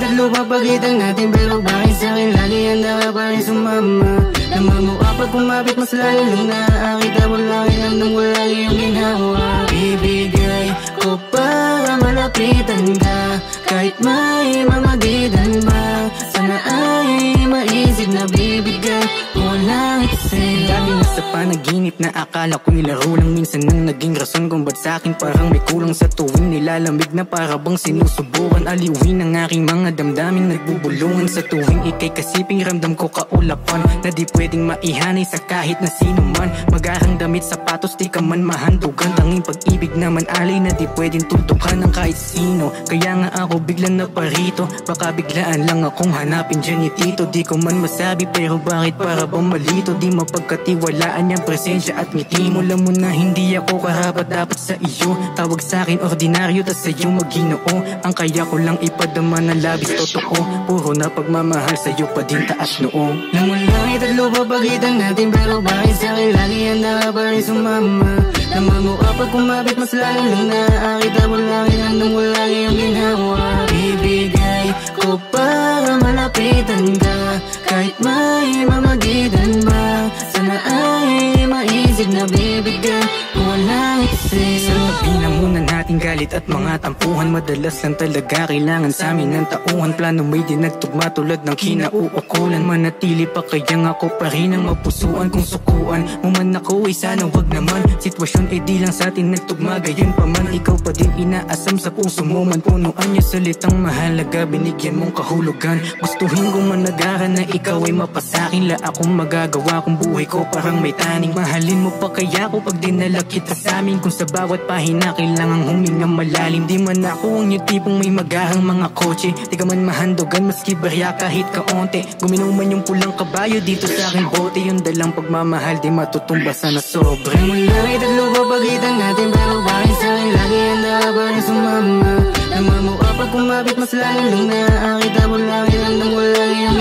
tatlo papagitan natin, pero bakit sa'kin lagi handa ka pa rin sumama? Namamukha pag kumapit mas lalo lang nakakita mo lagi nandang wala iyong ginawa. Ibigay ko para malapitan ka, kahit may mamagitan ba. Sana ay maisip na bibigay ko lang sa'yo. Dati na sa panaginip na akala ko nilaro lang, minsan nang naging rason kung ba't sa'kin parang may kulang. Sa tuwing nilalamig na para bang sinusubukan aliwin ang aking mga damdamin nagbubulungan. Sa tuwing ikay kasiping ramdam ko kaulapan na di pwedeng maihanay sa kahit na sino man. Magarang damit, sapatos, di ka man mahandugan. Tanging pag-ibig naman alay na di pwedeng tutukan ng kahit sino. Kaya nga ako biglang naparito, baka biglaan lang akong hanapin dyan ni Tito. Di ko man masabi pero bakit para bang malito? Di mapagkatiwalaan niyang presensya at ngiti mo. Alam mo na hindi ako karapat dapat sa iyo. Tawag sa'kin ordinaryo, tas sa'yo magginoo. Ang kaya ko lang ipadama na labis totoo. Puro na pagmamahal sa'yo pa din taas noo. Nang walang itatlo papagitan natin, pero bakit sa'kin lagi handa ka pa rin sumama? Namamukha pag kumapit mas lalo lang nakakita mo lagi nandang wala iyong ginawa. Ibigay ko para malapitan ka, kahit may mamagitan ba. Sana ay maisip na bibigyan ko lang sa'yo. Sa tabi na muna natin galit at mga tampuhan, madalas lang talaga kailangan sa amin ng tauhan. Plano may dinagtugma tulad ng kinauukulan. Manatili pa kaya nga ako pa rin ang mapusuan. Kung sukuan mo man ako ay sana wag naman. Sitwasyon ay di lang sa atin nagtugma, gayon pa man. Ikaw pa din inaasam sa puso mo man. Punuan niya salitang mahalaga, binigyan mong kahulugan. Gustuhin ko man nagara na ikaw ay mapasakin. La akong magagawa kung buhay ko parang may taning. Mahalin mo pa kaya ko pag dinala kita sa amin. Kung sa bawat pahina kailangang huminga malalim. Di man ako ang yung tipong may magarang mga kotse. Di ka man mahandogan maski barya kahit kaonte. Guminom man yung pulang kabayo dito sa aking bote. Yung dalang pagmamahal di matutumba sana sobre. Mula itatlo papagitan natin, pero bakit sa'kin lagi handa ka pa rin sumama? Namamukha pag kumapit mas lalo lang nakakita mo lagi nandang wala iyong